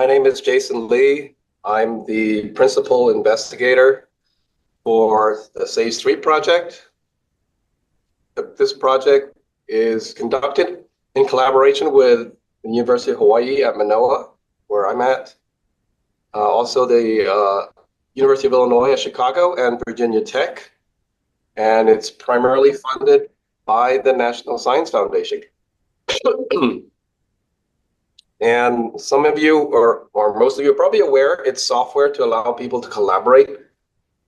My name is Jason Lee. I'm the principal investigator for the SAGE3 project. This project is conducted in collaboration with the University of Hawaii at Manoa, where I'm at. Also the University of Illinois at Chicago and Virginia Tech. And it's primarily funded by the National Science Foundation. And some of you, or most of you, are probably aware it's software to allow people to collaborate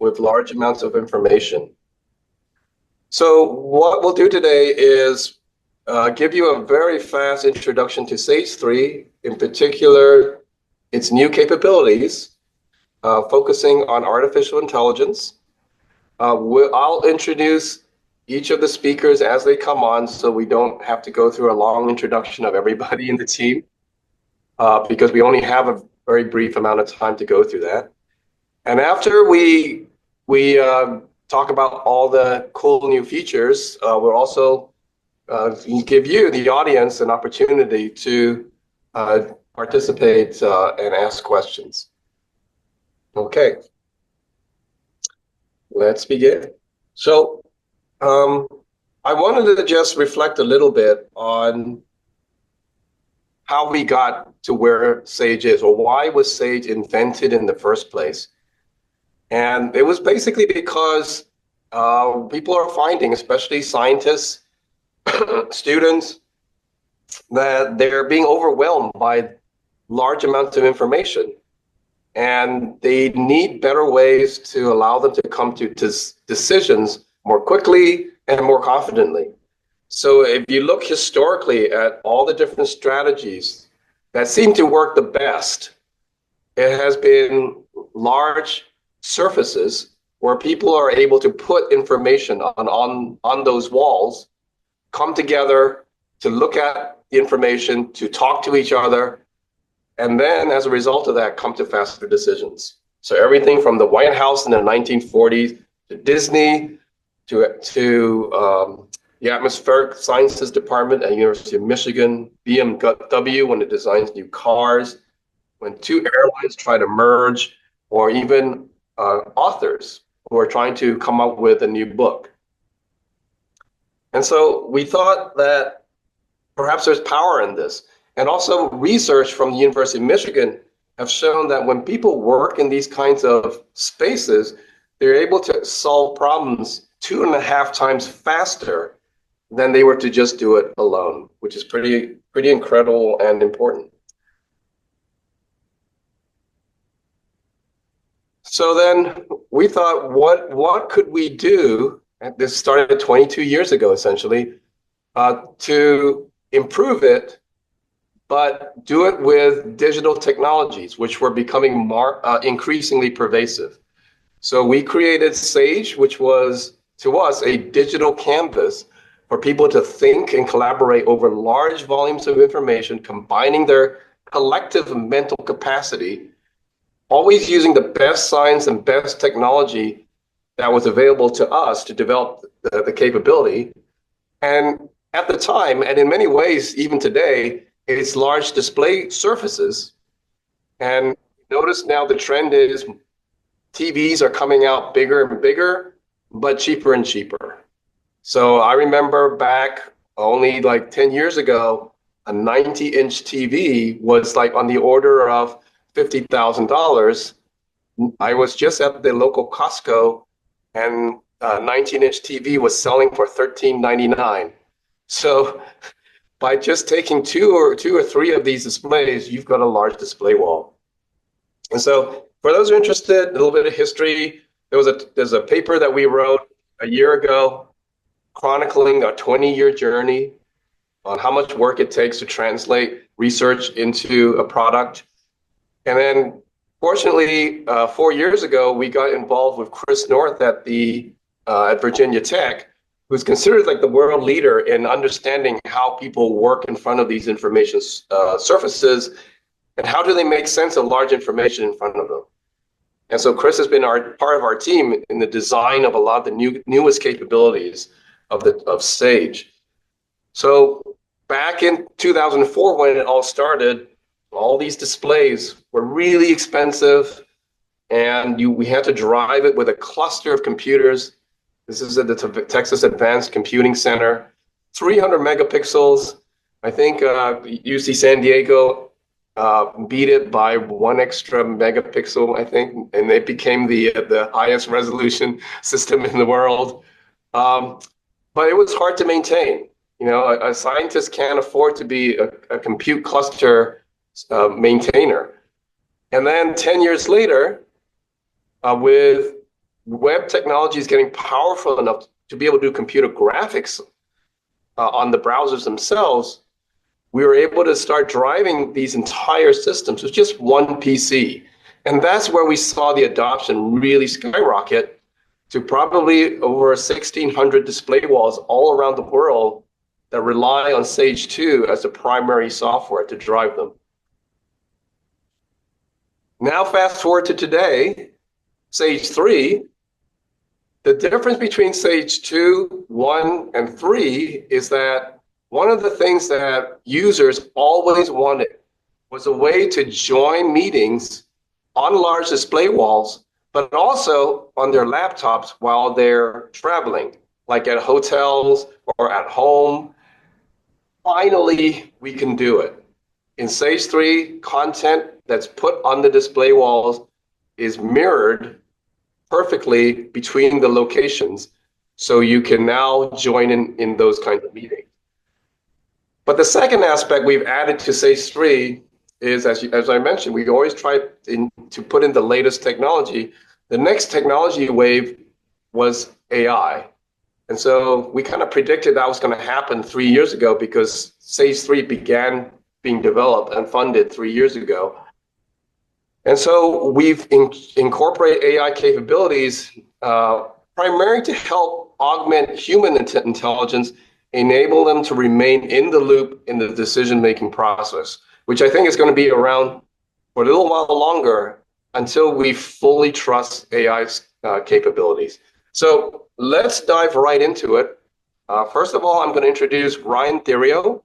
with large amounts of information. So what we'll do today is give you a very fast introduction to SAGE3, in particular, its new capabilities, focusing on artificial intelligence. I'll introduce each of the speakers as they come on, so we don't have to go through a long introduction of everybody in the team. Because we only have a very brief amount of time to go through that. And after we talk about all the cool new features, we'll also give you, the audience, an opportunity to participate and ask questions. Okay, let's begin. So I wanted to just reflect a little bit on how we got to where SAGE is, or why was SAGE invented in the first place. And it was basically because people are finding, especially scientists, students, that they're being overwhelmed by large amounts of information. And they need better ways to allow them to come to decisions more quickly and more confidently. So if you look historically at all the different strategies that seem to work the best, it has been large surfaces where people are able to put information on those walls, come together to look at the information, to talk to each other, and then as a result of that, come to faster decisions. So everything from the White House in the 1940s to Disney to the Atmospheric Sciences Department at University of Michigan, BMW when it designs new cars, when two airlines try to merge, or even authors who are trying to come up with a new book. And so we thought that perhaps there's power in this. And also research from the University of Michigan have shown that when people work in these kinds of spaces, they're able to solve problems 2.5 times faster than they were to just do it alone, which is pretty incredible and important. So then we thought, what could we do? And this started 22 years ago, essentially, to improve it, but do it with digital technologies, which were becoming increasingly pervasive. So we created SAGE, which was, to us, a digital canvas for people to think and collaborate over large volumes of information, combining their collective mental capacity, always using the best science and best technology that was available to us to develop the capability. And at the time, and in many ways, even today, it's large display surfaces. And notice now the trend is TVs are coming out bigger and bigger, but cheaper and cheaper. So I remember back only like 10 years ago, a 90-inch TV was like on the order of $50,000. I was just at the local Costco, and a 19-inch TV was selling for $13.99. So by just taking two or three of these displays, you've got a large display wall. And so for those who are interested, a little bit of history, there's a paper that we wrote a year ago chronicling a 20-year journey on how much work it takes to translate research into a product. And then fortunately, 4 years ago, we got involved with Chris North at Virginia Tech, who's considered like the world leader in understanding how people work in front of these information surfaces and how do they make sense of large information in front of them. And so Chris has been part of our team in the design of a lot of the newest capabilities of SAGE. So back in 2004, when it all started, all these displays were really expensive, and we had to drive it with a cluster of computers. This is at the Texas Advanced Computing Center, 300 megapixels. I think UC San Diego beat it by one extra megapixel, I think, and it became the highest resolution system in the world. But it was hard to maintain. You know, a scientist can't afford to be a compute cluster maintainer. And then 10 years later, with web technologies getting powerful enough to be able to do computer graphics on the browsers themselves, we were able to start driving these entire systems with just one PC. And that's where we saw the adoption really skyrocket to probably over 1,600 display walls all around the world that rely on SAGE2 as the primary software to drive them. Now fast forward to today, SAGE3, the difference between SAGE2, 1, and 3 is that one of the things that users always wanted was a way to join meetings on large display walls, but also on their laptops while they're traveling, like at hotels or at home. Finally, we can do it. In SAGE3, content that's put on the display walls is mirrored perfectly between the locations, so you can now join in those kinds of meetings. But the second aspect we've added to SAGE3 is, as I mentioned, we always try to put in the latest technology. The next technology wave was AI. And so we kind of predicted that was going to happen 3 years ago because SAGE3 began being developed and funded 3 years ago. And so we've incorporated AI capabilities primarily to help augment human intelligence, enable them to remain in the loop in the decision-making process, which I think is going to be around for a little while longer until we fully trust AI's capabilities. So let's dive right into it. First of all, I'm going to introduce Ryan Theriot,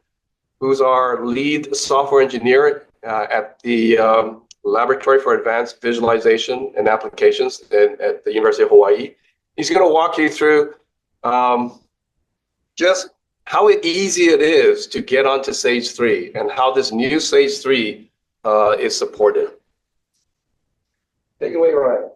who's our lead software engineer at the Laboratory for Advanced Visualization and Applications at the University of Hawaii. He's going to walk you through just how easy it is to get onto SAGE3 and how this new SAGE3 is supported. Take it away, Ryan.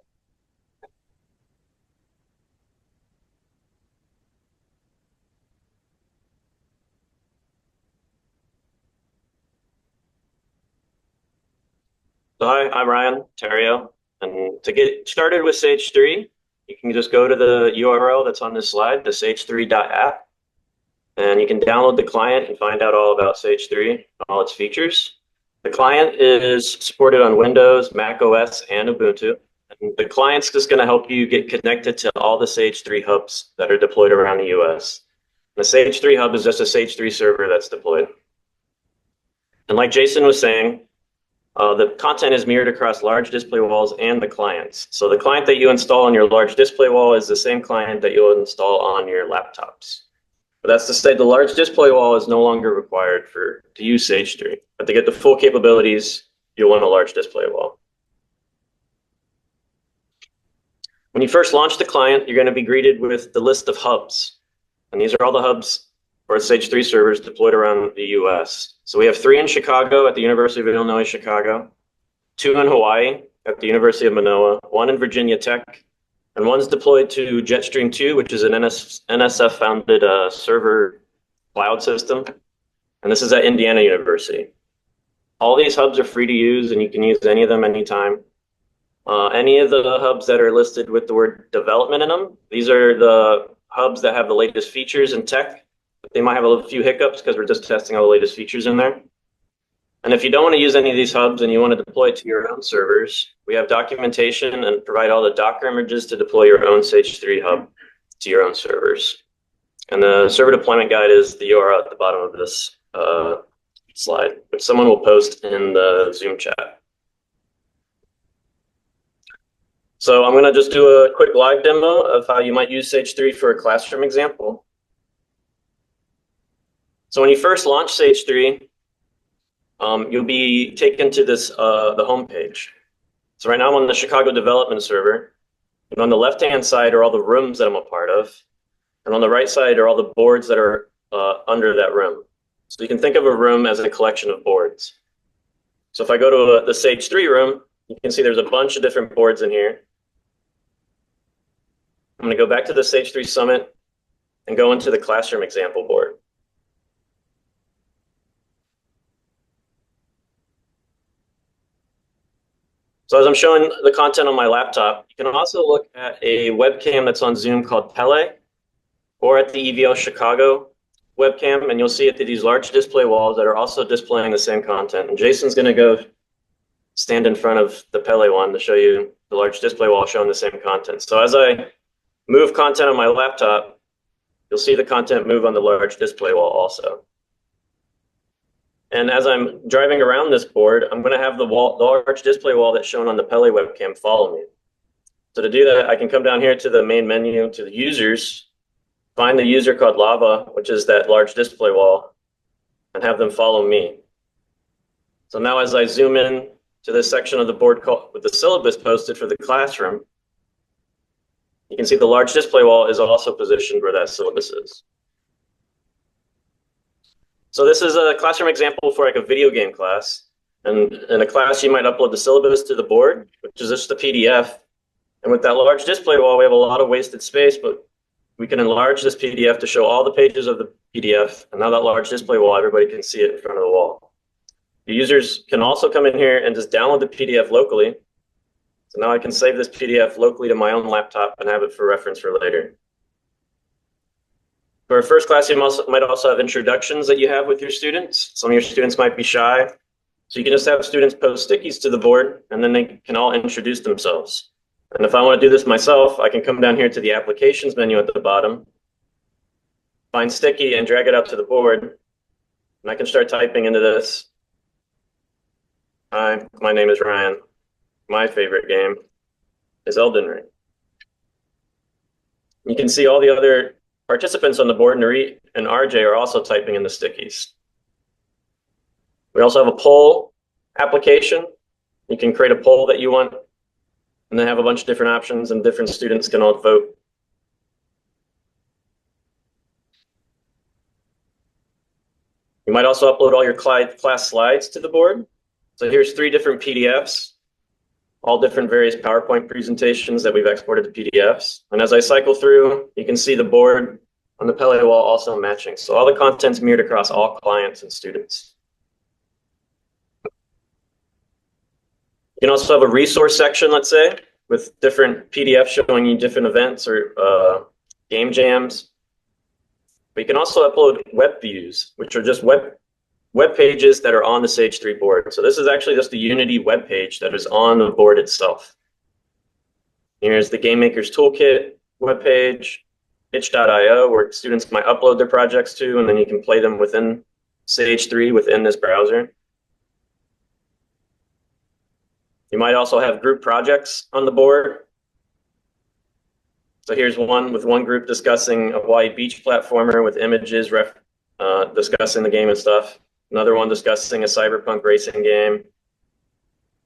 So hi, I'm Ryan Theriot, and to get started with SAGE3, you can just go to the URL that's on this slide, the sage3.app, and you can download the client and find out all about SAGE3 and all its features. The client is supported on Windows, Mac OS, and Ubuntu. And the client's just going to help you get connected to all the SAGE3 hubs that are deployed around the US. The SAGE3 hub is just a SAGE3 server that's deployed. And like Jason was saying, the content is mirrored across large display walls and the clients. So the client that you install on your large display wall is the same client that you'll install on your laptops. But that's to say the large display wall is no longer required to use SAGE3. But to get the full capabilities, you'll want a large display wall. When you first launch the client, you're going to be greeted with the list of hubs. And these are all the hubs or SAGE3 servers deployed around the US. So we have 3 in Chicago at the University of Illinois, Chicago, 2 in Hawaii at the University of Manoa, 1 in Virginia Tech, and 1's deployed to Jetstream 2, which is an NSF-founded server cloud system. And this is at Indiana University. All these hubs are free to use, and you can use any of them anytime. Any of the hubs that are listed with the word development in them, these are the hubs that have the latest features in tech. They might have a few hiccups because we're just testing all the latest features in there. And if you don't want to use any of these hubs and you want to deploy it to your own servers, we have documentation and provide all the Docker images to deploy your own SAGE3 hub to your own servers. And the server deployment guide is the URL at the bottom of this slide, which someone will post in the Zoom chat. So I'm going to just do a quick live demo of how you might use SAGE3 for a classroom example. So when you first launch SAGE3, you'll be taken to this the home page. So right now I'm on the Chicago development server, and on the left-hand side are all the rooms that I'm a part of, and on the right side are all the boards that are under that room. So you can think of a room as a collection of boards. So if I go to the SAGE3 room, you can see there's a bunch of different boards in here. I'm going to go back to the SAGE3 Summit and go into the classroom example board. So as I'm showing the content on my laptop, you can also look at a webcam that's on Zoom called Pele, or at the EVL Chicago webcam, and you'll see it to these large display walls that are also displaying the same content. And Jason's going to go stand in front of the Pele one to show you the large display wall showing the same content. So as I move content on my laptop, you'll see the content move on the large display wall also. And as I'm driving around this board, I'm going to have the large display wall that's shown on the Pele webcam follow me. So to do that, I can come down here to the main menu, to the users, find the user called Lava, which is that large display wall, and have them follow me. So now as I zoom in to this section of the board with the syllabus posted for the classroom, you can see the large display wall is also positioned where that syllabus is. So this is a classroom example for like a video game class. And in a class, you might upload the syllabus to the board, which is just a PDF. And with that large display wall, we have a lot of wasted space, but we can enlarge this PDF to show all the pages of the PDF. And now that large display wall, everybody can see it in front of the wall. The users can also come in here and just download the PDF locally. So now I can save this PDF locally to my own laptop and have it for reference for later. For our first class, you might also have introductions that you have with your students. Some of your students might be shy. So you can just have students post stickies to the board, and then they can all introduce themselves. And if I want to do this myself, I can come down here to the applications menu at the bottom, find sticky and drag it out to the board. And I can start typing into this. Hi, my name is Ryan. My favorite game is Elden Ring. You can see all the other participants on the board, Narit and RJ, are also typing in the stickies. We also have a poll application. You can create a poll that you want, and then have a bunch of different options, and different students can all vote. You might also upload all your class slides to the board. So here's 3 different PDFs, all different various PowerPoint presentations that we've exported to PDFs. And as I cycle through, you can see the board on the Pele wall also matching. So all the content's mirrored across all clients and students. You can also have a resource section, let's say, with different PDFs showing you different events or game jams. But you can also upload web views, which are just web pages that are on the SAGE3 board. So this is actually just a Unity web page that is on the board itself. Here's the Game Maker's Toolkit web page, itch.io, where students might upload their projects to, and then you can play them within SAGE3 within this browser. You might also have group projects on the board. So here's one with one group discussing a Hawaii beach platformer with images discussing the game and stuff. Another one discussing a cyberpunk racing game.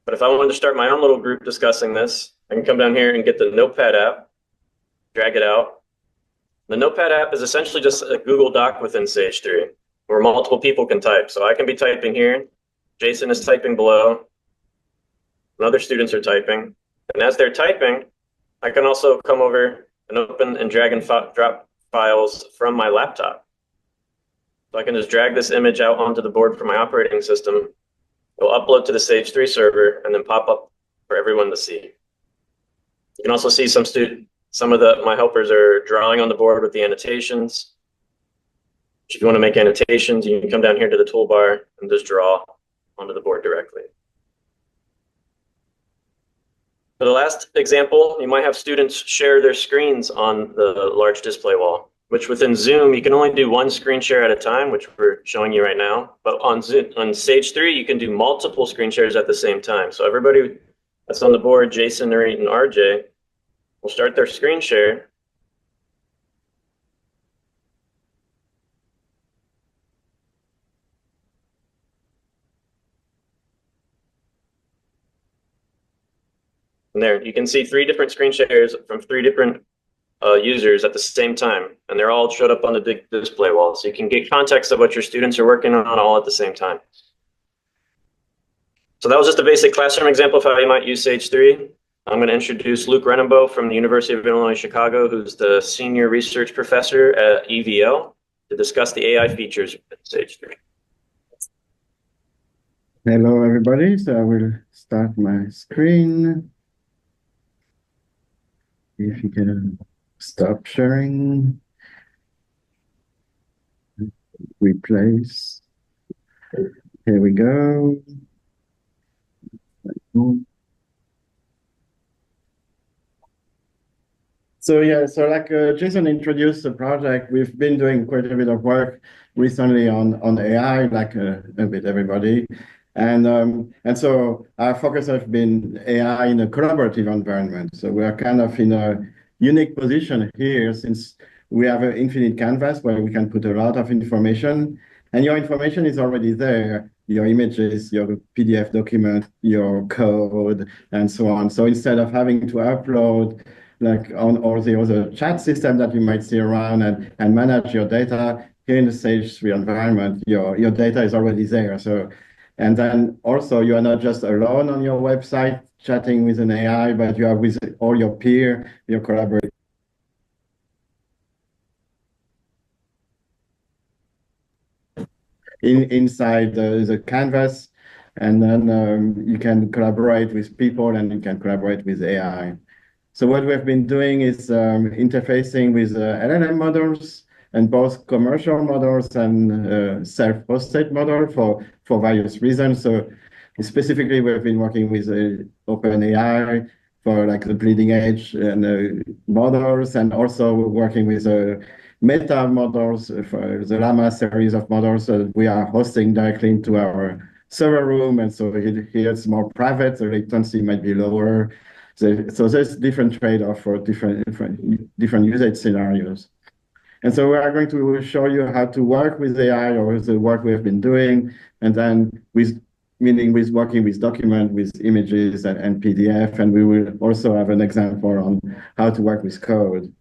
But if I wanted to start my own little group discussing this, I can come down here and get the Notepad app, drag it out. The Notepad app is essentially just a Google Doc within SAGE3 where multiple people can type. So I can be typing here, Jason is typing below, and other students are typing. And as they're typing, I can also come over and open and drag and drop files from my laptop. So I can just drag this image out onto the board for my operating system. It'll upload to the SAGE3 server and then pop up for everyone to see. You can also see some of my helpers are drawing on the board with the annotations. If you want to make annotations, you can come down here to the toolbar and just draw onto the board directly. For the last example, you might have students share their screens on the large display wall, which within Zoom, you can only do one screen share at a time, which we're showing you right now. But on SAGE3, you can do multiple screen shares at the same time. So everybody that's on the board, Jason, Narit, and RJ, will start their screen share. And there, you can see 3 different screen shares from 3 different users at the same time, and they're all showed up on the big display wall. So you can get context of what your students are working on all at the same time. So that was just a basic classroom example of how you might use SAGE 3. I'm going to introduce Luke Renenbo from the University of Illinois Chicago, who's the senior research professor at EVL, to discuss the AI features of SAGE 3. Hello, everybody. So I will start my screen. If you can stop sharing, replace. Here we go. So yeah, so like Jason introduced the project, we've been doing quite a bit of work recently on AI, like a bit everybody. And so our focus has been AI in a collaborative environment. So we are kind of in a unique position here since we have an infinite canvas where we can put a lot of information, and your information is already there, your images, your PDF document, your code, and so on. So instead of having to upload like on all the other chat system that you might see around and manage your data, here in the SAGE3 environment, your data is already there. So, and then also you are not just alone on your website chatting with an AI, but you are with all your peer, your collaborators. Inside the canvas, and then you can collaborate with people and you can collaborate with AI. So what we've been doing is interfacing with LLM models, and both commercial models and self-hosted model for various reasons. So specifically, we've been working with OpenAI for like the bleeding edge and models, and also working with meta models for the Llama series of models that we are hosting directly into our server room. And so here it's more private, the latency might be lower. So there's different trade-off for different usage scenarios. And so we are going to show you how to work with AI, or the work we have been doing, and then meaning with working with document, with images and PDF, and we will also have an example on how to work with code.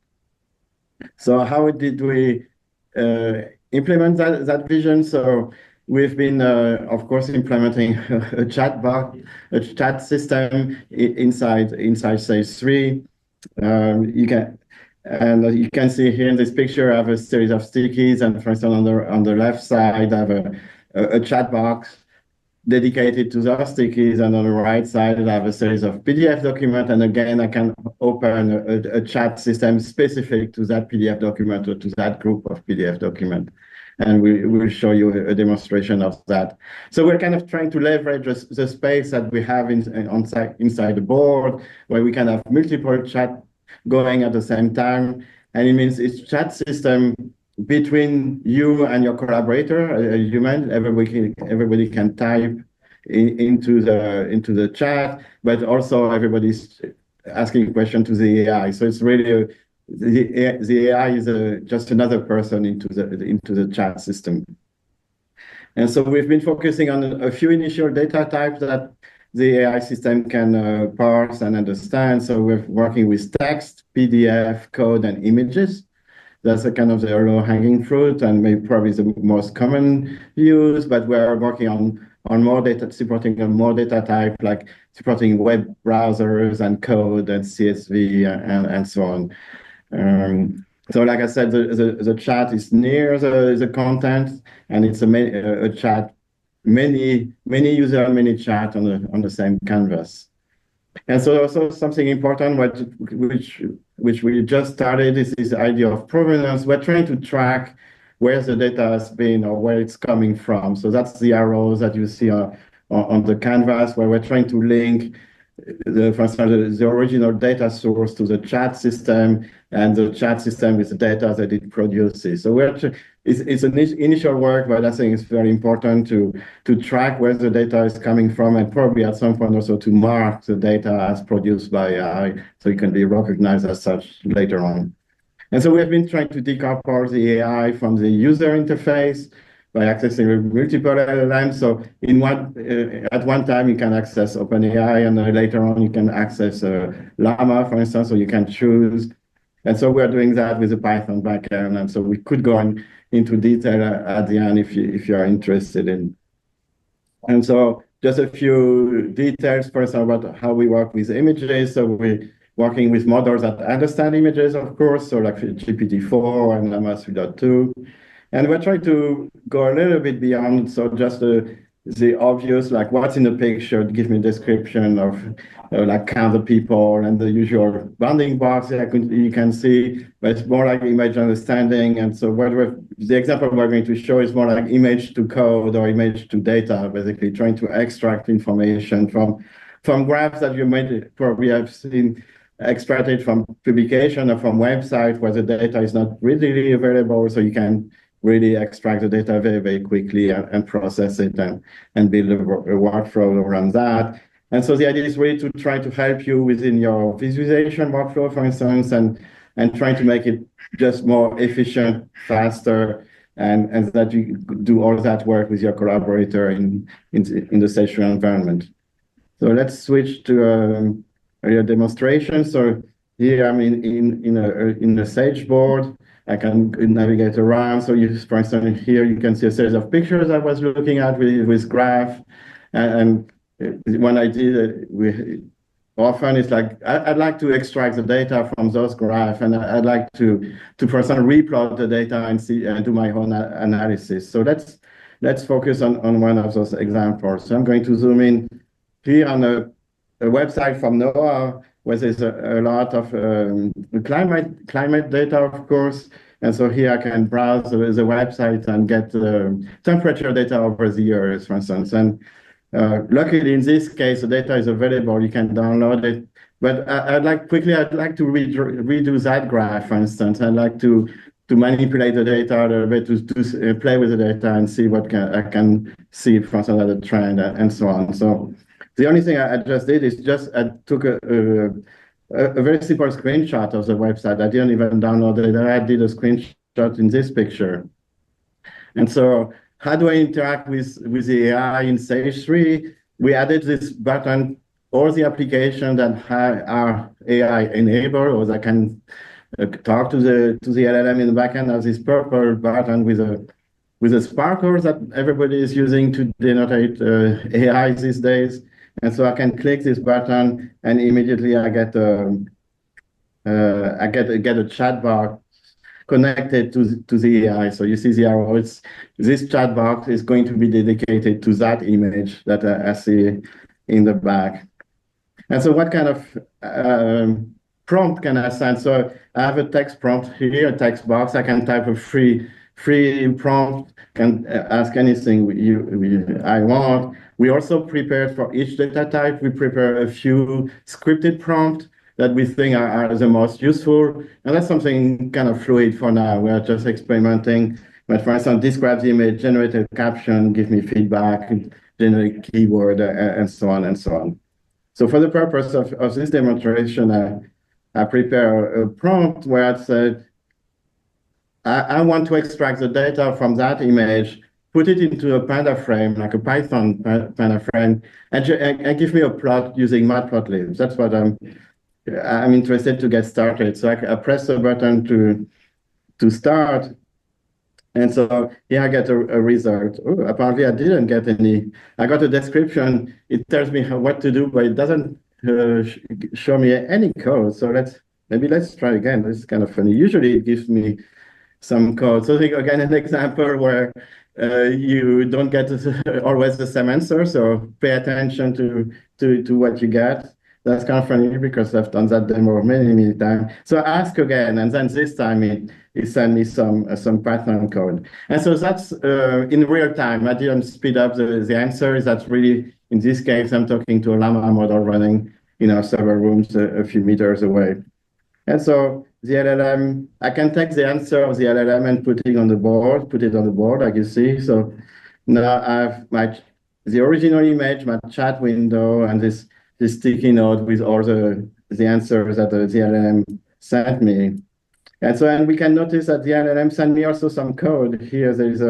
So how did we implement that vision? So we've been, of course, implementing a chat bot, a chat system inside SAGE3. You can see here in this picture, I have a series of stickies, and for instance, on the left side, I have a chat box dedicated to those stickies, and on the right side, I have a series of PDF documents. And again, I can open a chat system specific to that PDF document or to that group of PDF document. And we will show you a demonstration of that. So we're kind of trying to leverage the space that we have inside the board, where we can have multiple chat going at the same time. And it means it's chat system between you and your collaborator, a human. Everybody can type into the chat, but also everybody's asking a question to the AI. So it's really the AI is just another person into the chat system. And so we've been focusing on a few initial data types that the AI system can parse and understand. So we're working with text, PDF, code, and images. That's a kind of the low-hanging fruit and maybe probably the most common use, but we're working on more data, supporting more data type, like supporting web browsers and code and CSV and so on. So like I said, the chat is near the content, and it's a chat, many user, many chat on the same canvas. And so also something important, which we just started, is this idea of provenance. We're trying to track where the data has been or where it's coming from. So that's the arrows that you see on the canvas, where we're trying to link for instance, the original data source to the chat system, and the chat system with the data that it produces. So it's an initial work, but I think it's very important to track where the data is coming from, and probably at some point also to mark the data as produced by AI, so it can be recognized as such later on. And so we've been trying to decouple the AI from the user interface. by accessing multiple LLMs. So at one time you can access OpenAI, and later on you can access Llama, for instance, so you can choose. And so we're doing that with the Python backend. And so we could go into detail at the end if you are interested in. And so just a few details first about how we work with images. So we're working with models that understand images, of course, so like GPT-4 and Llama 3.2. And we're trying to go a little bit beyond, so just the obvious, like what's in the picture, give me a description of like count the people and the usual bounding box you can see, but it's more like image understanding. And so the example we're going to show is more like image to code or image to data, basically trying to extract information from graphs that you might probably have seen extracted from publication or from website where the data is not readily available, so you can really extract the data very, very quickly and process it and build a workflow around that. And so the idea is really to try to help you within your visualization workflow, for instance, and trying to make it just more efficient, faster, and that you do all that work with your collaborator in the SAGE3 environment. So let's switch to a demonstration. So here I'm in a SAGE board. I can navigate around. So for instance, here you can see a series of pictures I was looking at with graph. And when I did it, often it's like, I'd like to extract the data from those graphs, and I'd like to for example, replot the data and see and do my own analysis. So let's focus on one of those examples. So I'm going to zoom in here on a website from NOAA, where there's a lot of climate data, of course. And so here I can browse the website and get temperature data over the years, for instance. And luckily, in this case, the data is available. You can download it. But I'd like to redo that graph, for instance. I'd like to manipulate the data a little bit, to play with the data and see what I can see from some other trend and so on. So the only thing I just did is I took a very simple screenshot of the website. I didn't even download it. I did a screenshot in this picture. And so how do I interact with the AI in SAGE3? We added this button, all the applications that are AI enabled, or that can talk to the LLM in the backend, has this purple button with a sparkle that everybody is using to denote AI these days. And so I can click this button, and immediately I get a chat box connected to the AI. So you see the arrow. This chat box is going to be dedicated to that image that I see in the back. And so what kind of prompt can I send? So I have a text prompt here, a text box. I can type a free prompt, can ask anything I want. We also prepared for each data type. We prepare a few scripted prompts that we think are the most useful. And that's something kind of fluid for now. We're just experimenting. But for instance, describe the image, generate a caption, give me feedback, generate keyword, and so on and so on. So for the purpose of this demonstration, I prepare a prompt where I said, I want to extract the data from that image, put it into a panda frame, like a Python panda frame, and give me a plot using matplotlib. That's what I'm interested to get started. So I press the button to start. And so here I get a result. Oh, apparently I didn't get any. I got a description. It tells me what to do, but it doesn't show me any code. So let's try again. This is kind of funny. Usually it gives me some code. So again, an example where you don't get always the same answer. So pay attention to what you get. That's kind of funny because I've done that demo many times. So I ask again, and then this time it sent me some Python code. And so that's in real time. I didn't speed up the answers. That's really, in this case, I'm talking to a Llama model running in our server rooms a few meters away. And so the LLM, I can take the answer of the LLM and put it on the board, like you see. So now I have the original image, my chat window, and this sticky note with all the answers that the LLM sent me. And we can notice that the LLM sent me also some code. Here there's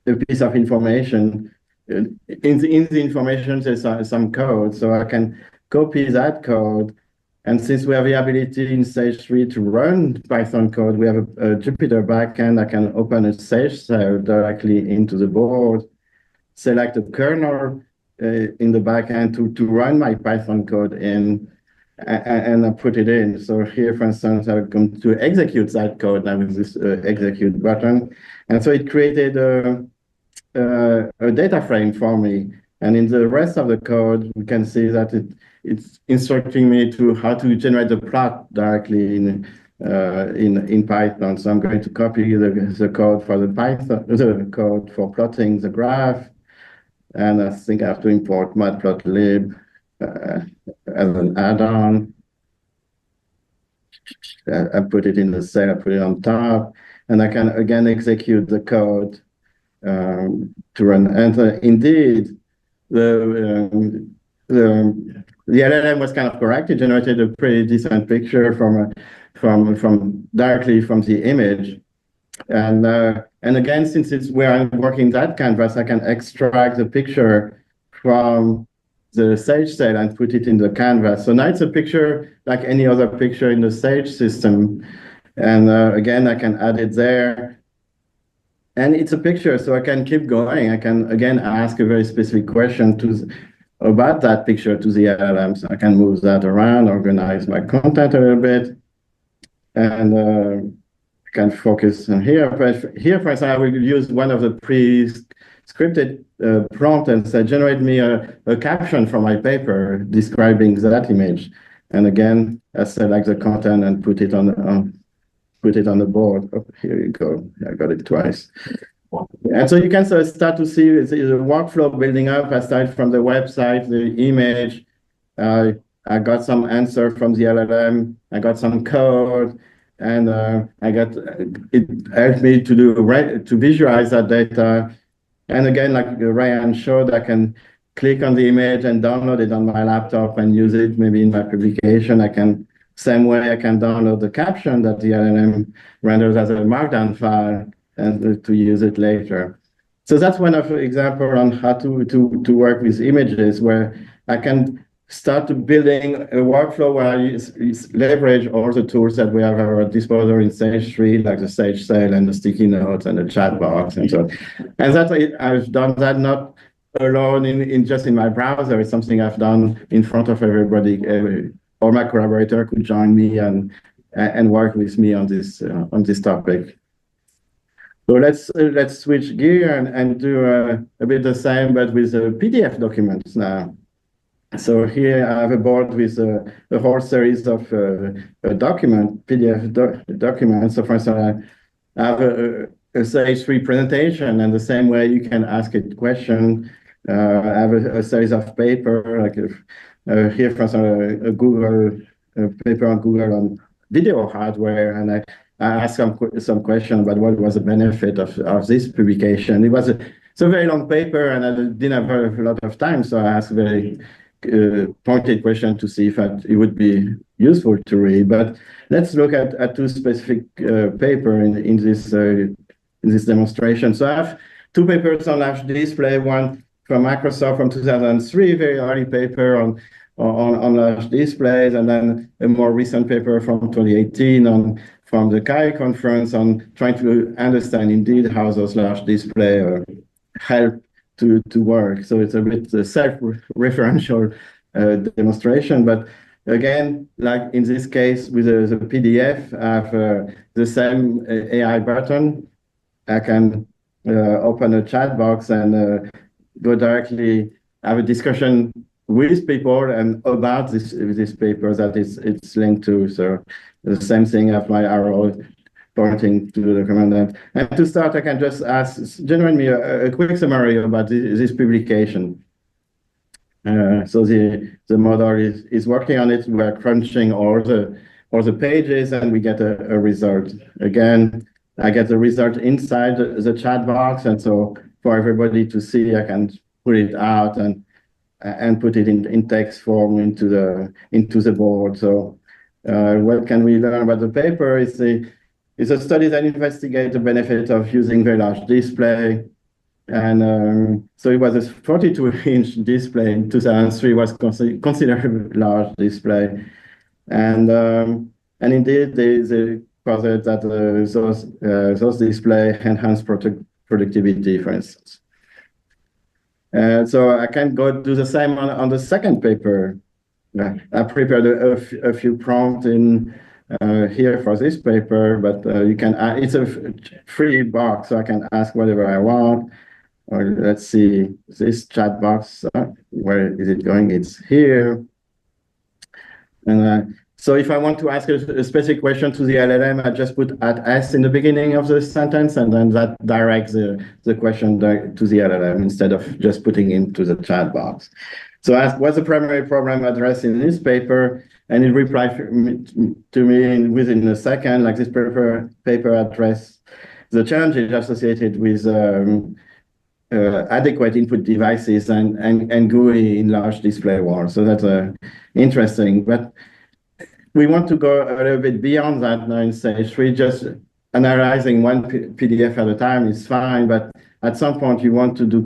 a piece of information. In the information, there's some code, so I can copy that code. And since we have the ability in SAGE3 to run Python code, we have a Jupyter backend. I can open a Sage cell directly into the board, select a kernel in the backend to run my Python code in, and I put it in. So here, for instance, I'm going to execute that code now with this execute button. And so it created a data frame for me. And in the rest of the code, we can see that it's instructing me to how to generate the plot directly in Python. So I'm going to copy the code for the Python, the code for plotting the graph. And I think I have to import matplotlib as an add-on. I put it in the cell, I put it on top, and I can again execute the code to run. And indeed, the LLM was kind of correct. It generated a pretty decent picture from directly from the image. And again, since we're working that canvas, I can extract the picture from the Sage cell and put it in the canvas. So now it's a picture like any other picture in the Sage system. And again, I can add it there. And it's a picture, so I can keep going. I can, again, ask a very specific question about that picture to the LLM. So I can move that around, organize my content a little bit, and can focus on here. But here, for example, I will use one of the pre-scripted prompts and say, generate me a caption for my paper describing that image. And again, I select the content and put it on the board. Oh, here you go. I got it twice. And so you can start to see the workflow building up. Aside from the website, the image, I got some answer from the LLM. I got some code. And it helped me to visualize that data. And again, like Ryan showed, I can click on the image and download it on my laptop and use it maybe in my publication. Same way I can download the caption that the LLM renders as a markdown file and to use it later. So that's one of the example on how to work with images, where I can start to building a workflow where I leverage all the tools that we have at our disposal in SAGE3, like the Sage cell and the sticky notes and the chat box and so on. And I've done that not alone in just in my browser. It's something I've done in front of everybody. All my collaborators could join me and work with me on this topic. So let's switch gear and do a bit the same, but with PDF documents now. So here I have a board with a whole series of PDF documents. So for instance, I have a SAGE3 presentation, and the same way you can ask it question. I have a series of paper, like here for instance, a paper on Google on video hardware, and I asked some question about what was the benefit of this publication. It's a very long paper, and I didn't have a lot of time, so I asked very pointed question to see if it would be useful to read. But let's look at two specific paper in this demonstration. So I have two papers on large display, one from Microsoft from 2003, very early paper on large displays, and then a more recent paper from 2018 from the CAI conference on trying to understand indeed how those large displays help to work. So it's a bit self-referential demonstration, but again, like in this case with the PDF, I have the same AI button. I can open a chat box and go directly have a discussion with people and about this paper that it's linked to. So the same thing, I have my arrow pointing to the commandant. And to start, I can just generate me a quick summary about this publication. So the model is working on it. We're crunching all the pages, and we get a result. Again, I get the result inside the chat box, and so for everybody to see, I can put it out and put it in text form into the board. So what can we learn about the paper? It's a study that investigates the benefit of using very large display. And so it was a 42-inch display in 2003, was considered a large display. And indeed, they posit that those display enhance productivity, for instance. So I can go do the same on the second paper. I prepared a few prompts in here for this paper, but you can it's a free box, so I can ask whatever I want. Or let's see, this chat box, where is it going? It's here. And so if I want to ask a specific question to the LLM, I just put @s in the beginning of the sentence, and then that directs the question to the LLM instead of just putting into the chat box. So I asked, what's the primary problem addressed in this paper? And it replied to me within a second, like this paper addressed the challenges associated with adequate input devices and GUI in large display walls. So that's interesting. But we want to go a little bit beyond that now in SAGE3. Just analyzing one PDF at a time is fine, but at some point you want to do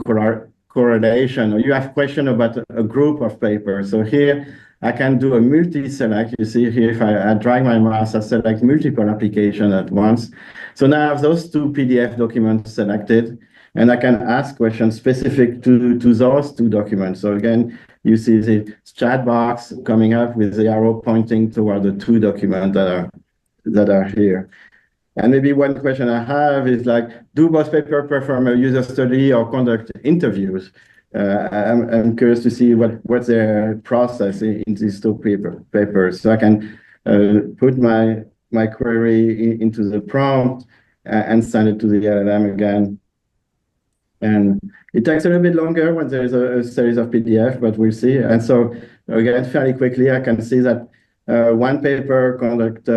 correlation, or you have question about a group of papers. So here I can do a multi-select. You see here, if I drag my mouse, I select multiple applications at once. So now I have those two PDF documents selected, and I can ask questions specific to those two documents. So again, you see the chat box coming up with the arrow pointing toward the two documents that are here. And maybe one question I have is like, do both papers perform a user study or conduct interviews? I'm curious to see what's their process in these two papers. So I can put my query into the prompt and send it to the LLM again. And it takes a little bit longer when there is a series of PDF, but we'll see. And so again, fairly quickly, I can see that one paper conduct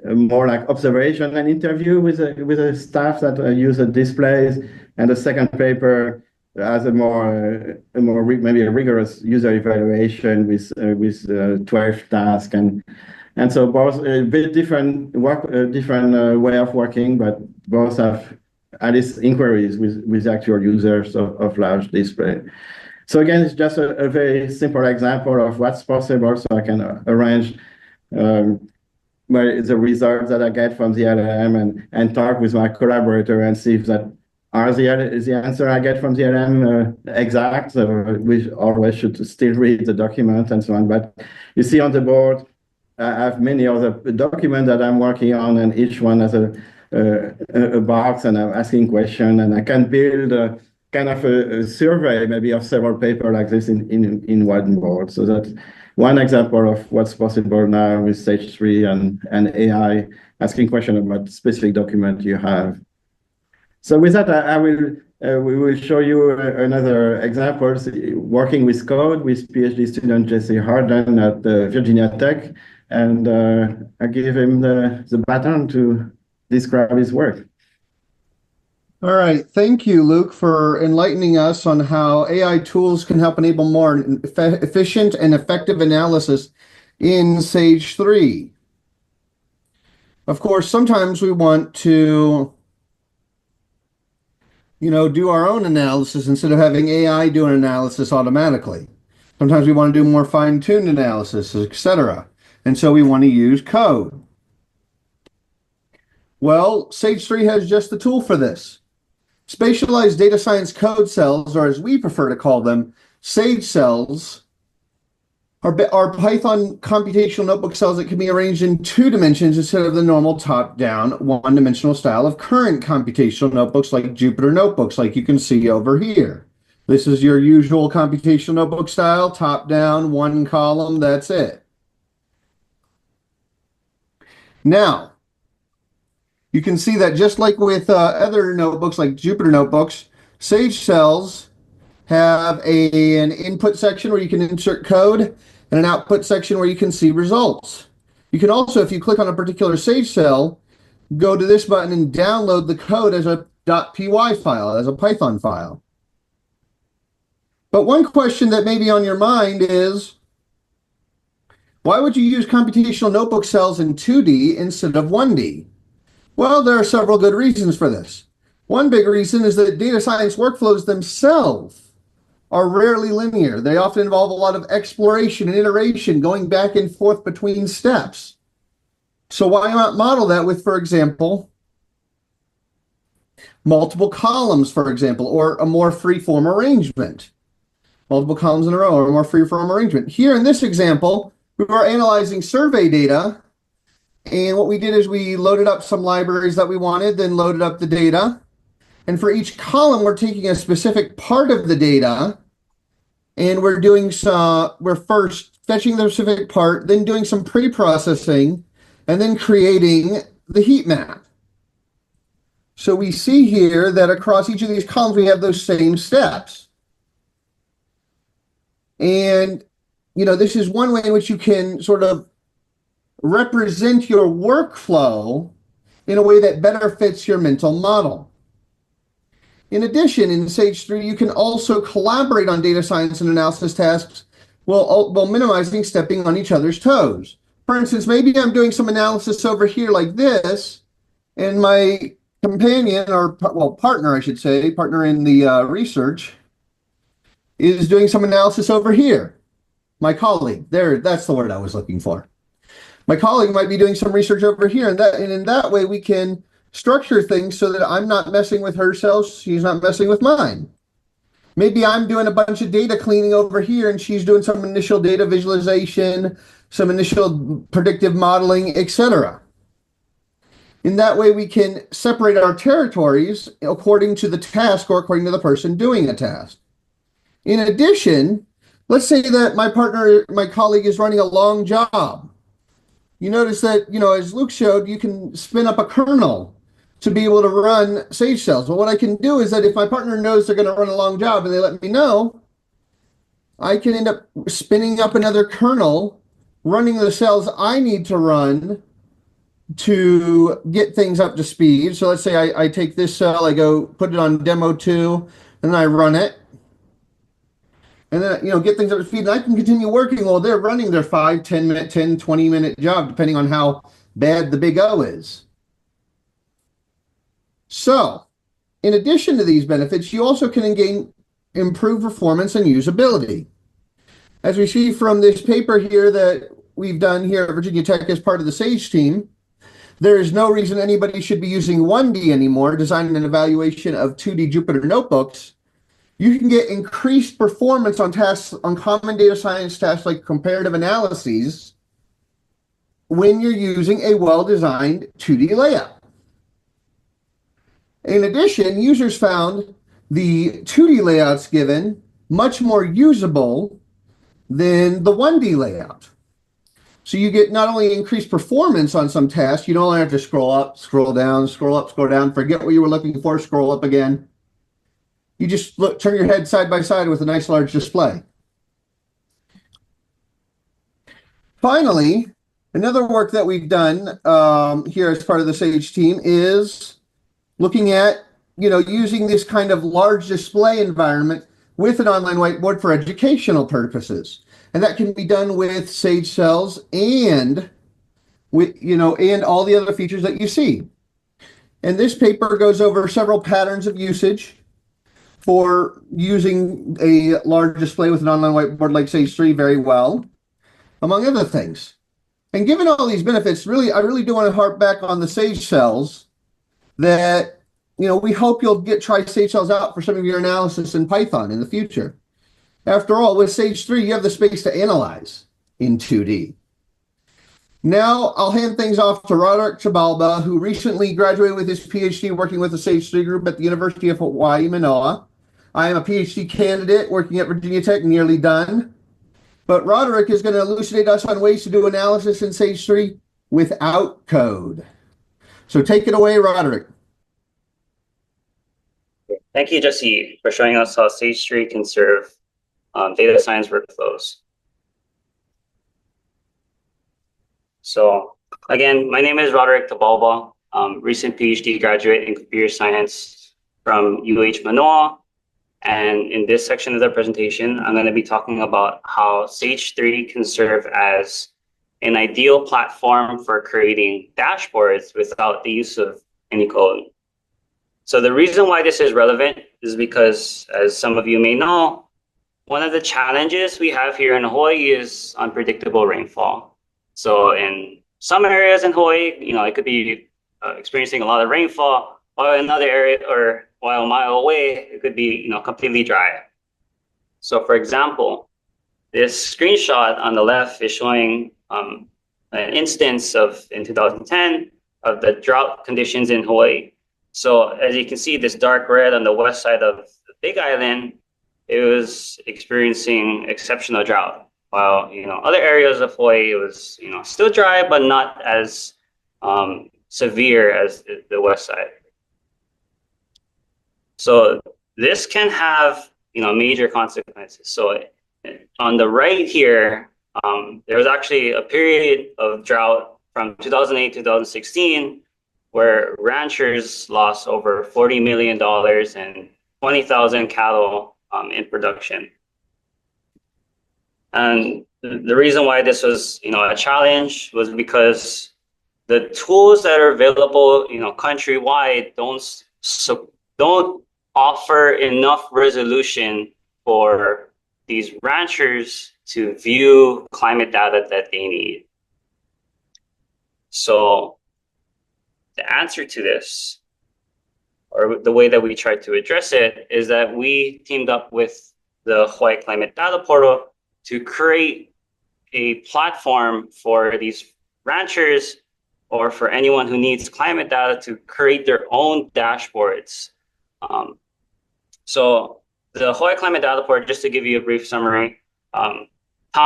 more like observation and interview with a staff that use the displays, and the second paper has maybe a rigorous user evaluation with 12 tasks, and so both a bit different way of working, but both have at least inquiries with actual users of large display. So again, it's just a very simple example of what's possible. So I can arrange the results that I get from the LLM and talk with my collaborator and see if that are the answer I get from the LLM exact. So we always should still read the document and so on. But you see on the board, I have many other documents that I'm working on, and each one has a box, and I'm asking questions, and I can build a kind of a survey maybe of several papers like this in one board. So that's one example of what's possible now with SAGE3 and AI, asking questions about specific document you have. So with that, we will show you another example, working with code with PhD student Jesse Harden at Virginia Tech, and I give him the baton to describe his work. All right. Thank you, Luc, for enlightening us on how AI tools can help enable more efficient and effective analysis in SAGE3. Of course, sometimes we want to, do our own analysis instead of having AI do an analysis automatically. Sometimes we want to do more fine-tuned analysis, etc. And so we want to use code. Well, SAGE3 has just the tool for this. Spatialized data science code cells, or as we prefer to call them, SAGE cells, are Python computational notebook cells that can be arranged in 2 dimensions instead of the normal top-down, one-dimensional style of current computational notebooks like Jupyter notebooks, like you can see over here. This is your usual computational notebook style, top-down, 1 column, that's it. Now, you can see that just like with other notebooks like Jupyter notebooks, SAGE cells have an input section where you can insert code and an output section where you can see results. You can also, if you click on a particular SAGE cell, go to this button and download the code as a .py file, as a Python file. But one question that may be on your mind is, why would you use computational notebook cells in 2D instead of 1D? Well, there are several good reasons for this. One big reason is that data science workflows themselves are rarely linear. They often involve a lot of exploration and iteration, going back and forth between steps. So why not model that with, for example, multiple columns, for example, or a more free-form arrangement? Multiple columns in a row, or a more free-form arrangement. Here in this example, we were analyzing survey data, and what we did is we loaded up some libraries that we wanted, then loaded up the data. And for each column, we're taking a specific part of the data, and we're first fetching the specific part, then doing some pre-processing, and then creating the heat map. So we see here that across each of these columns, we have those same steps. And, this is one way in which you can sort of represent your workflow in a way that better fits your mental model. In addition, in SAGE3, you can also collaborate on data science and analysis tasks while minimizing stepping on each other's toes. For instance, maybe I'm doing some analysis over here like this, and my companion, or partner, I should say, partner in the research, is doing some analysis over here. My colleague, that's the word I was looking for. My colleague might be doing some research over here, and in that way we can structure things so that I'm not messing with her cells, she's not messing with mine. Maybe I'm doing a bunch of data cleaning over here, and she's doing some initial data visualization, some initial predictive modeling, etc. In that way, we can separate our territories according to the task or according to the person doing a task. In addition, let's say that my colleague is running a long job. You notice that, as Luke showed, you can spin up a kernel to be able to run Sage cells. Well, what I can do is that if my partner knows they're going to run a long job and they let me know, I can end up spinning up another kernel, running the cells I need to run to get things up to speed. So let's say I take this cell, I go put it on demo 2, and then I run it. And then, get things up to speed, and I can continue working while they're running their 5, 10 minute, 10, 20 minute job, depending on how bad the big O is. So, in addition to these benefits, you also can gain improved performance and usability. As we see from this paper here that we've done here at Virginia Tech as part of the SAGE team, there is no reason anybody should be using 1D anymore, designing an evaluation of 2D Jupyter notebooks. You can get increased performance on tasks, on common data science tasks like comparative analyses, when you're using a well-designed 2D layout. In addition, users found the 2D layouts given much more usable than the 1D layout. So you get not only increased performance on some tasks, you don't only have to scroll up, scroll down, scroll up, scroll down, forget what you were looking for, scroll up again. You just turn your head side by side with a nice large display. Finally, another work that we've done here as part of the SAGE team is looking at, using this kind of large display environment with an online whiteboard for educational purposes. And that can be done with Sage cells and and all the other features that you see. And this paper goes over several patterns of usage for using a large display with an online whiteboard like SAGE3 very well, among other things. And given all these benefits, I really do want to harp back on the Sage cells that, we hope you'll try Sage cells out for some of your analysis in Python in the future. After all, with SAGE3, you have the space to analyze in 2D. Now, I'll hand things off to Roderick Chabalba, who recently graduated with his PhD working with the SAGE3 group at the University of Hawaii, Manoa. I am a PhD candidate working at Virginia Tech, nearly done. But Roderick is going to elucidate us on ways to do analysis in SAGE3 without code. So take it away, Roderick. Thank you, Jesse, for showing us how SAGE3 can serve data science workflows. So again, my name is Roderick Tabalba, recent PhD graduate in computer science from UH Manoa. And in this section of the presentation, I'm going to be talking about how SAGE3 can serve as an ideal platform for creating dashboards without the use of any code. So the reason why this is relevant is because, as some of you may know, one of the challenges we have here in Hawaii is unpredictable rainfall. So in some areas in Hawaii, it could be experiencing a lot of rainfall, while in another area or while a mile away, it could be completely dry. So for example, this screenshot on the left is showing an instance in 2010 of the drought conditions in Hawaii. So as you can see, this dark red on the west side of the Big Island, it was experiencing exceptional drought. While other areas of Hawaii, it was still dry, but not as severe as the west side. So this can have major consequences. So on the right here, there was actually a period of drought from 2008 to 2016 where ranchers lost over $40 million and 20,000 cattle in production. And the reason why this was a challenge was because the tools that are available countrywide don't offer enough resolution for these ranchers to view climate data that they need. So the answer to this, or the way that we tried to address it, is that we teamed up with the Hawaii Climate Data Portal to create a platform for these ranchers or for anyone who needs climate data to create their own dashboards. So the Hawaii Climate Data Portal, just to give you a brief summary, Tom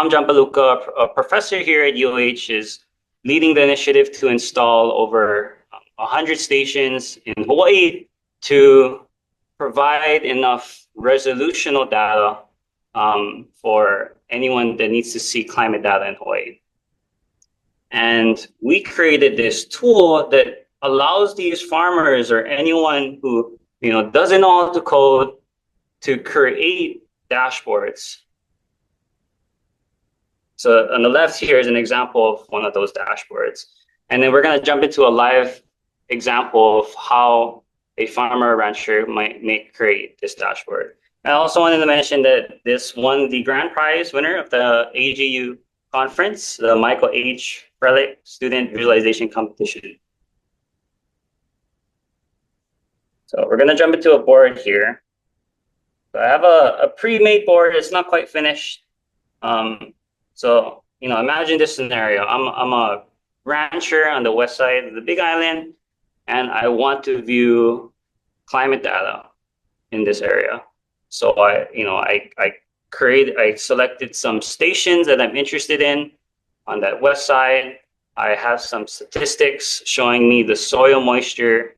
Jampaluka, a professor here at UH, is leading the initiative to install over 100 stations in Hawaii to provide enough resolutional data for anyone that needs to see climate data in Hawaii. And we created this tool that allows these farmers or anyone who doesn't know how to code to create dashboards. So on the left here is an example of one of those dashboards. And then we're going to jump into a live example of how a farmer or rancher might create this dashboard. I also wanted to mention that this won the grand prize winner of the AGU conference, the Michael H. Frelick Student Visualization Competition. So we're going to jump into a board here. So I have a pre-made board. It's not quite finished. So imagine this scenario. I'm a rancher on the west side of the Big Island, and I want to view climate data in this area. So I selected some stations that I'm interested in on that west side. I have some statistics showing me the soil moisture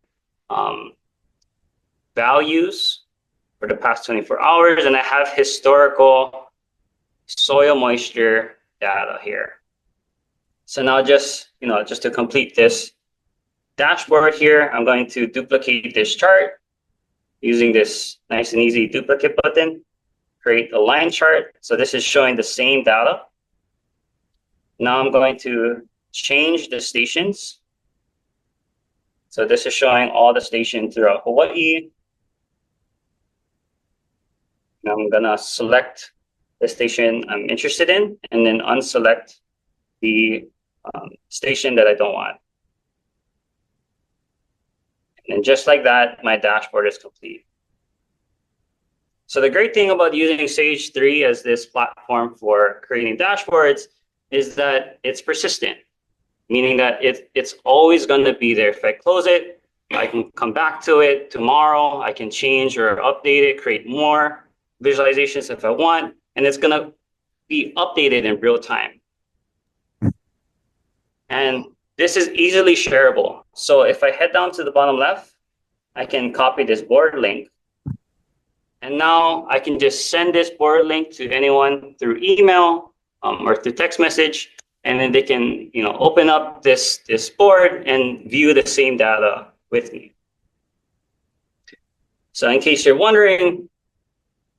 values for the past 24 hours, and I have historical soil moisture data here. So now just to complete this dashboard here, I'm going to duplicate this chart using this nice and easy duplicate button, create a line chart. So this is showing the same data. Now I'm going to change the stations. So this is showing all the stations throughout Hawaii. Now I'm gonna select the station I'm interested in and then unselect the station that I don't want. And just like that, my dashboard is complete. So the great thing about using SAGE3 as this platform for creating dashboards is that it's persistent, meaning that it's always going to be there. If I close it, I can come back to it tomorrow. I can change or update it, create more visualizations if I want, and it's going to be updated in real time. And this is easily shareable. So if I head down to the bottom left, I can copy this board link. And now I can just send this board link to anyone through email or through text message. And then they can open up this board and view the same data with me. So in case you're wondering,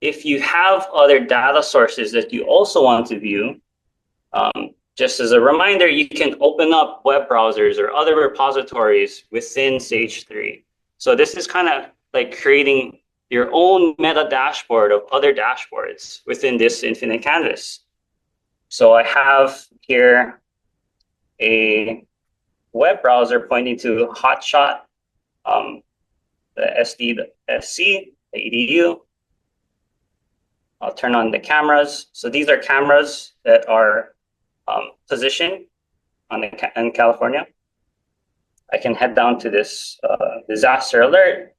if you have other data sources that you also want to view, just as a reminder, you can open up web browsers or other repositories within SAGE3. So this is kind of like creating your own meta dashboard of other dashboards within this infinite canvas. So I have here a web browser pointing to hotshot, the SD.sc, the edu. I'll turn on the cameras. So these are cameras that are positioned in California. I can head down to this disaster alert,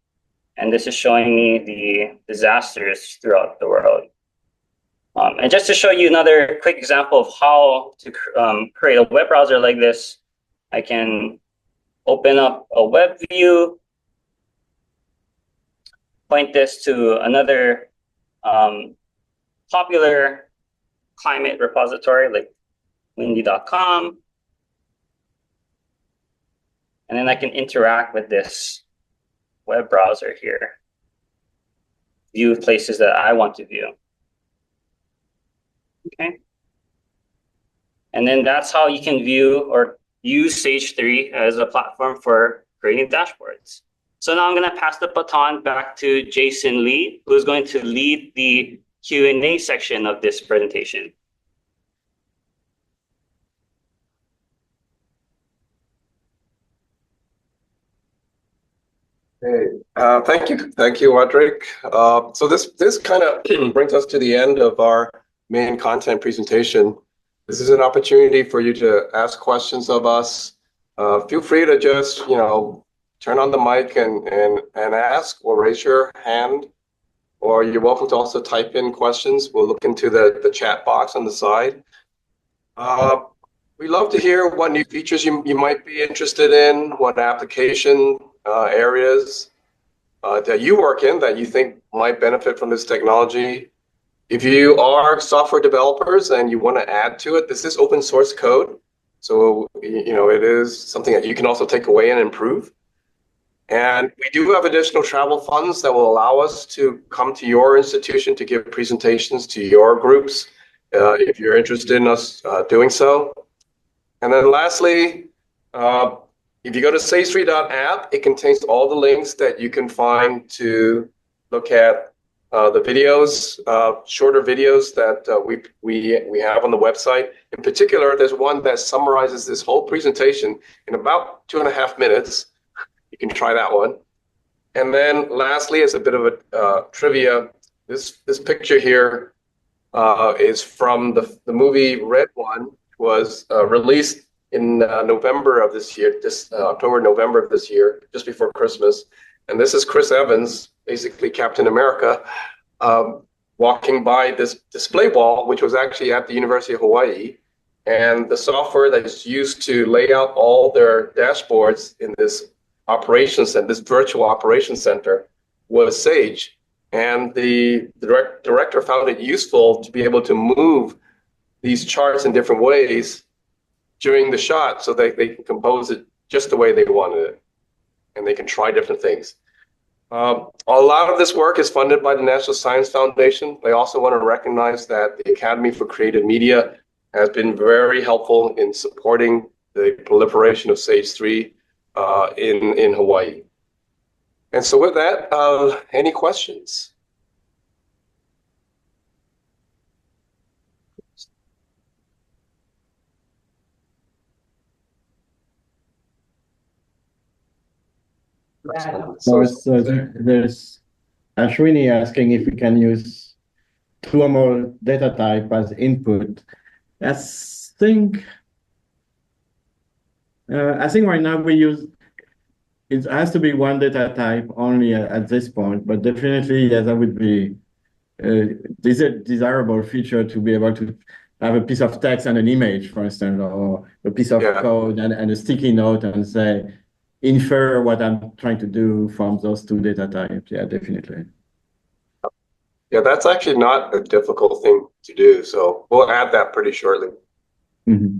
and this is showing me the disasters throughout the world. And just to show you another quick example of how to create a web browser like this, I can open up a web view, point this to another popular climate repository like windy.com. And then I can interact with this web browser here, view places that I want to view. Okay. And then that's how you can view or use SAGE3 as a platform for creating dashboards. So now I'm going to pass the baton back to Jason Lee, who's going to lead the Q&A section of this presentation. Hey, thank you, Roderick. So this kind of brings us to the end of our main content presentation. This is an opportunity for you to ask questions of us. Feel free to just turn on the mic and ask, or raise your hand, or you're welcome to also type in questions. We'll look into the chat box on the side. We'd love to hear what new features you might be interested in, what application areas that you work in that you think might benefit from this technology. If you are software developers and you want to add to it, this is open source code. So, it is something that you can also take away and improve. And we do have additional travel funds that will allow us to come to your institution to give presentations to your groups, if you're interested in us doing so. And then lastly, if you go to sage3.app, it contains all the links that you can find to look at the videos, shorter videos that we have on the website. In particular, there's one that summarizes this whole presentation in about 2.5 minutes. You can try that one. And then lastly, as a bit of a trivia, this picture here is from the movie Red One, which was released in November of this year, October, November of this year, just before Christmas. And this is Chris Evans, basically Captain America, walking by this display wall, which was actually at the University of Hawaii. And the software that is used to lay out all their dashboards in this operations and this virtual operations center was SAGE. And the director found it useful to be able to move these charts in different ways during the shot, so they can compose it just the way they wanted it, and they can try different things. A lot of this work is funded by the National Science Foundation. They also want to recognize that the Academy for Creative Media has been very helpful in supporting the proliferation of SAGE3 in Hawaii. And so with that, any questions? So there's Ashwini asking if we can use 2 or more data type as input. I think right now we use, it has to be one data type only at this point, but definitely, yes, that would be a desirable feature to be able to have a piece of text and an image, for instance, or a piece of code and a sticky note and say, infer what I'm trying to do from those 2 data types. Yeah, definitely. Yeah, that's actually not a difficult thing to do. So we'll add that pretty shortly. Mm-hmm.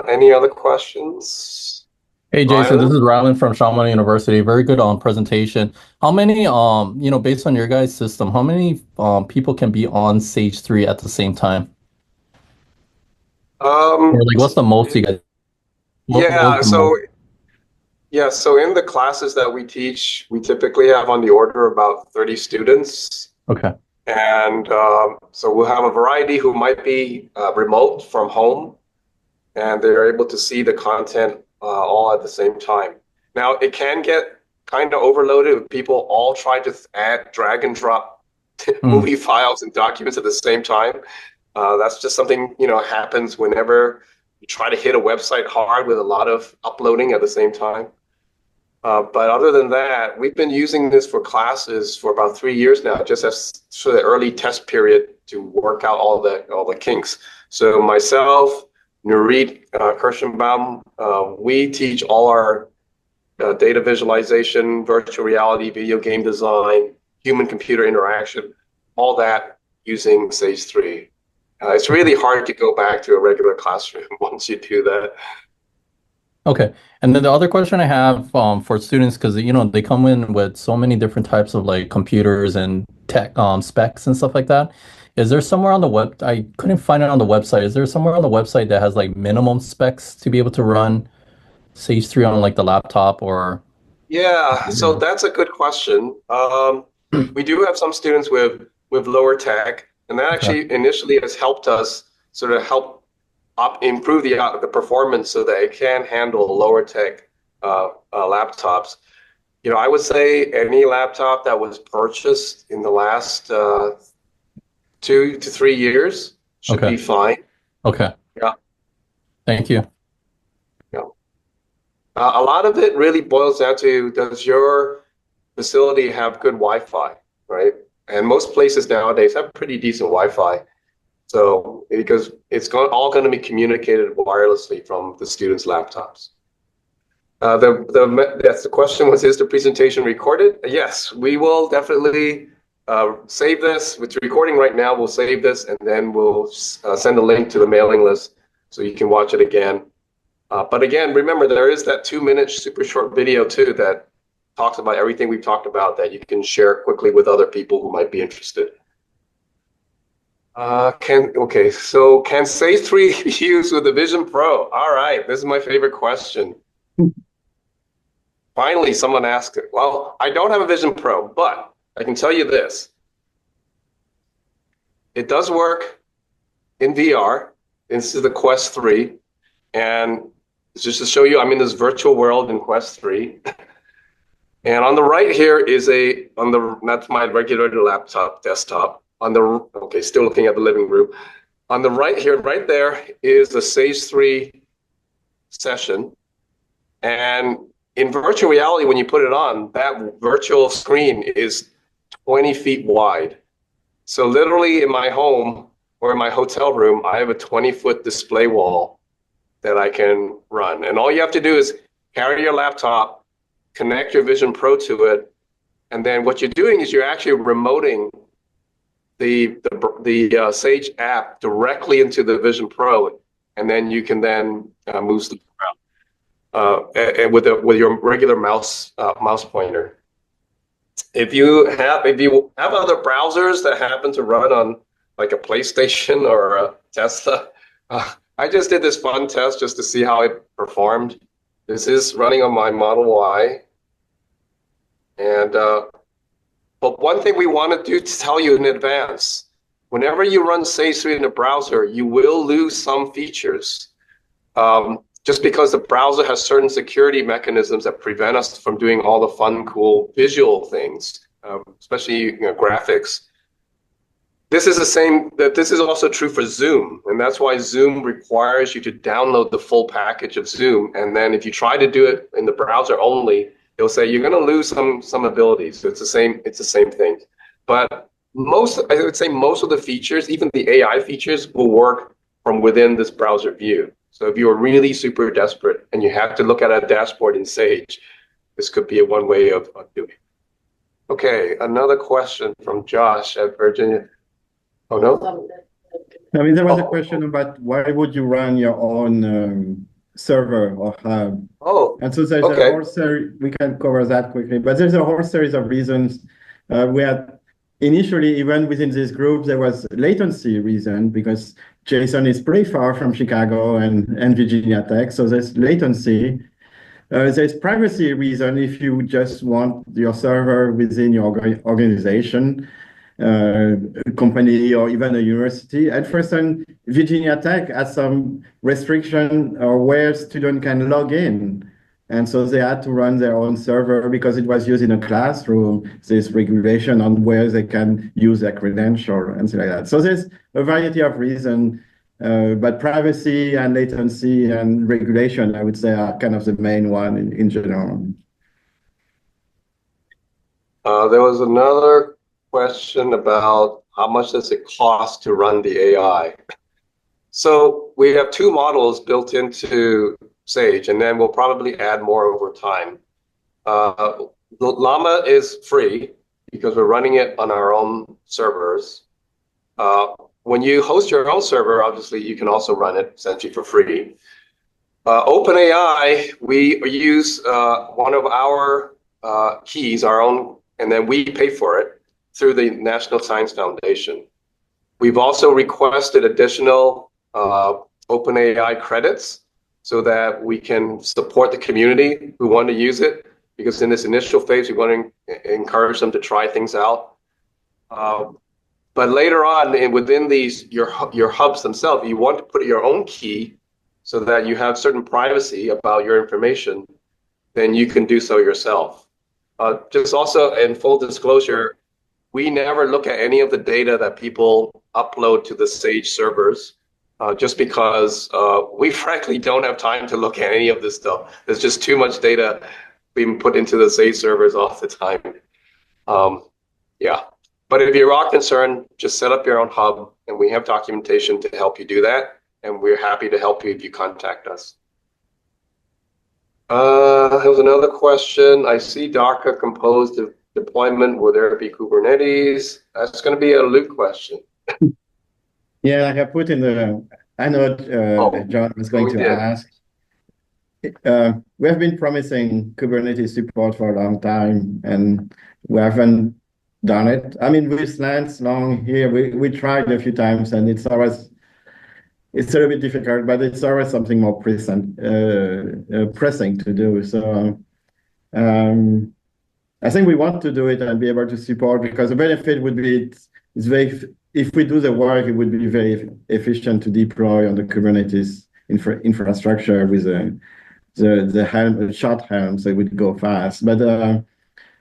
Any other questions? Hey, Jason, this is Rylan from Shaman University. Very good presentation. How many, based on your guys' system, how many people can be on SAGE3 at the same time? Or like, what's the most you guys? Yeah, so Yeah, so in the classes that we teach, we typically have on the order about 30 students. Okay. And so we'll have a variety who might be remote from home, and they're able to see the content all at the same time. Now, it can get kind of overloaded if people all try to add, drag and drop Mm. movie files and documents at the same time. That's just something, happens whenever you try to hit a website hard with a lot of uploading at the same time. But other than that, we've been using this for classes for about 3 years now, just as sort of the early test period to work out all the kinks. So myself, Nurit Kirschenbaum, we teach all our data visualization, virtual reality, video game design, human-computer interaction, all that using SAGE3. It's really hard to go back to a regular classroom once you do that. Okay. And then the other question I have for students, because they come in with so many different types of like computers and tech specs and stuff like that. Is there somewhere on the web? I couldn't find it on the website. Is there somewhere on the website that has like minimum specs to be able to run Sage 3 on like the laptop or Yeah, so computer? that's a good question. We do have some students with lower tech, and that Okay. actually initially has helped us sort of help improve the performance so that it can handle lower tech laptops. I would say any laptop that was purchased in the last 2 to 3 years should Okay. be fine. Okay. Yeah, Thank you. yeah. A lot of it really boils down to, does your facility have good Wi-Fi, right? And most places nowadays have pretty decent Wi-Fi. So because it's all going to be communicated wirelessly from the students' laptops. That's the question was, is the presentation recorded? Yes, we will definitely save this. It's recording right now. We'll save this and then we'll send a link to the mailing list so you can watch it again. But again, remember, there is that 2-minute super short video too that talks about everything we've talked about that you can share quickly with other people who might be interested. So can Sage 3 be used with the Vision Pro? All right, this is my favorite question. Finally, someone asked it. Well, I don't have a Vision Pro, but I can tell you this. It does work in VR. This is the Quest 3. And just to show you, I'm in this virtual world in Quest 3. And on the right here is that's my regular laptop desktop. Still looking at the living room. On the right here, right there is a Sage 3 session. And in virtual reality, when you put it on, that virtual screen is 20 feet wide. So literally in my home or in my hotel room, I have a 20-foot display wall that I can run. And all you have to do is carry your laptop, connect your Vision Pro to it, and then what you're doing is you're actually remoting the Sage app directly into the Vision Pro, and then you can then move stuff around with your regular mouse pointer. If you have other browsers that happen to run on like a PlayStation or a Tesla, I just did this fun test just to see how it performed. This is running on my Model Y. And but one thing we want to do to tell you in advance, whenever you run Sage 3 in a browser, you will lose some features. Just because the browser has certain security mechanisms that prevent us from doing all the fun, cool visual things, especially graphics. This is also true for Zoom, and that's why Zoom requires you to download the full package of Zoom. And then if you try to do it in the browser only, it'll say you're going to lose some abilities. So it's the same thing. But I would say most of the features, even the AI features, will work from within this browser view. So if you are really super desperate and you have to look at a dashboard in Sage, this could be one way of doing it. Okay, another question from Josh at Virginia. Oh, no? I mean, there was a question about why would you run your own server or hub? Oh, And so there's okay. a whole series, we can cover that quickly, but there's a whole series of reasons. We had initially, even within this group, there was latency reason because Jason is pretty far from Chicago and Virginia Tech, so there's latency. There's privacy reason if you just want your server within your organization, company, or even a university. At first, Virginia Tech has some restriction where students can log in. And so they had to run their own server because it was used in a classroom. There's regulation on where they can use their credential and things like that. So there's a variety of reasons, but privacy and latency and regulation, I would say, are kind of the main one in general. There was another question about how much does it cost to run the AI? So we have two models built into SAGE, and then we'll probably add more over time. Llama is free because we're running it on our own servers. When you host your own server, obviously you can also run it essentially for free. OpenAI, we use one of our keys, our own, and then we pay for it through the National Science Foundation. We've also requested additional OpenAI credits so that we can support the community who want to use it, because in this initial phase, we want to encourage them to try things out. But later on, within your hubs themselves, you want to put your own key so that you have certain privacy about your information, then you can do so yourself. Just also, in full disclosure, we never look at any of the data that people upload to the SAGE servers, just because we frankly don't have time to look at any of this stuff. There's just too much data being put into the SAGE servers all the time. Yeah, but if you are concerned, just set up your own hub, and we have documentation to help you do that, and we're happy to help you if you contact us. There was another question. I see Docker composed deployment. Will there be Kubernetes? That's going to be a Luke question. Yeah, like I put in I know John was going to ask. We have been promising Kubernetes support for a long time, and we haven't done it. I mean, with Lance Long here, we tried a few times, and it's a little bit difficult, but it's always something more pressing to do. So I think we want to do it and be able to support, because the benefit would be if we do the work, it would be very efficient to deploy on the Kubernetes infrastructure with the short helm, so it would go fast. But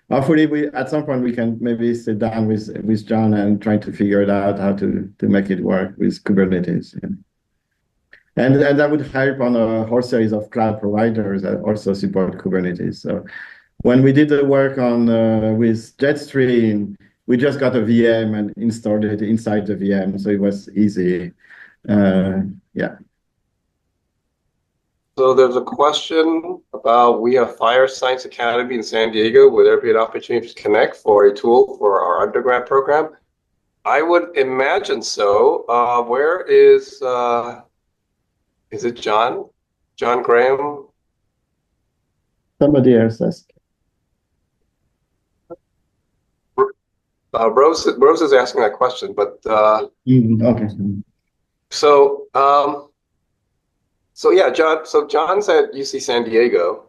hopefully, at some point, we can maybe sit down with John and try to figure it out how to make it work with Kubernetes. Yeah. And that would help on a whole series of cloud providers that also support Kubernetes. So when we did the work on with Jetstream, we just got a VM and installed it inside the VM, so it was easy. Yeah. So there's a question about, we have Fire Science Academy in San Diego. Will there be an opportunity to connect for a tool for our undergrad program? I would imagine so. Where is it John? John Graham? Somebody else asked. Rose is asking that question, but okay. So yeah, John's at UC San Diego,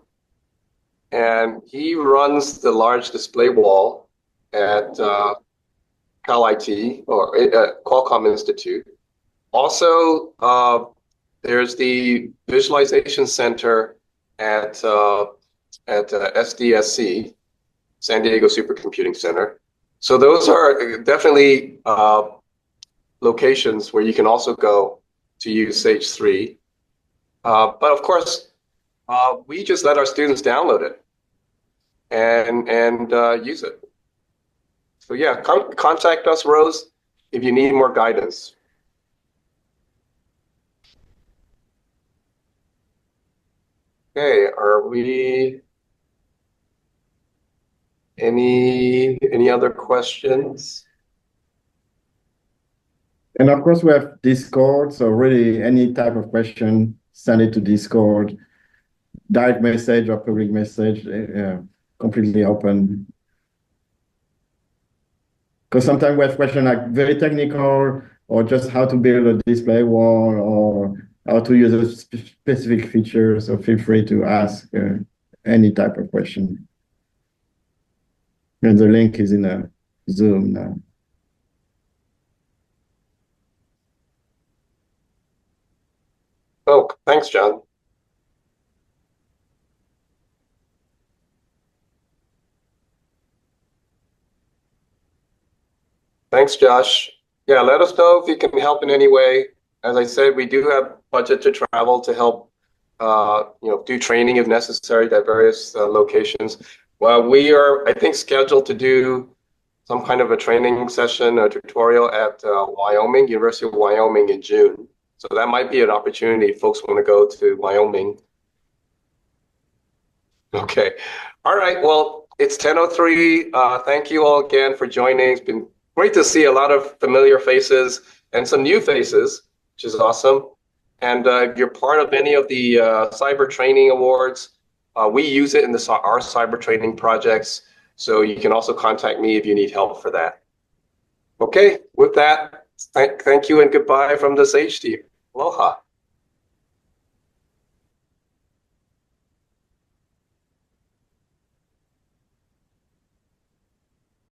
and he runs the large display wall at Cal IT, or Qualcomm Institute. Also, there's the visualization center at SDSC, San Diego Supercomputing Center. So those are definitely locations where you can also go to use SAGE3. But of course, we just let our students download it and use it. So yeah, contact us, Rose, if you need more guidance. Okay, are we any other questions? And of course, we have Discord, so really any type of question, send it to Discord, direct message or public message, completely open. Because sometimes we have questions like very technical, or just how to build a display wall, or how to use a specific feature. So feel free to ask any type of question. And the link is in a Zoom now. Oh, thanks, John. Thanks, Josh. Yeah, let us know if you can help in any way. As I said, we do have budget to travel to help, do training if necessary at various locations. Well, we are, I think, scheduled to do some kind of a training session or tutorial at Wyoming, University of Wyoming in June. So that might be an opportunity if folks want to go to Wyoming. Okay. All right. Well, it's 10:03. Thank you all again for joining. It's been great to see a lot of familiar faces and some new faces, which is awesome. And if you're part of any of the cyber training awards, we use it in our cyber training projects. So you can also contact me if you need help for that. Okay. With that, thank you and goodbye from the SAGE team. Aloha.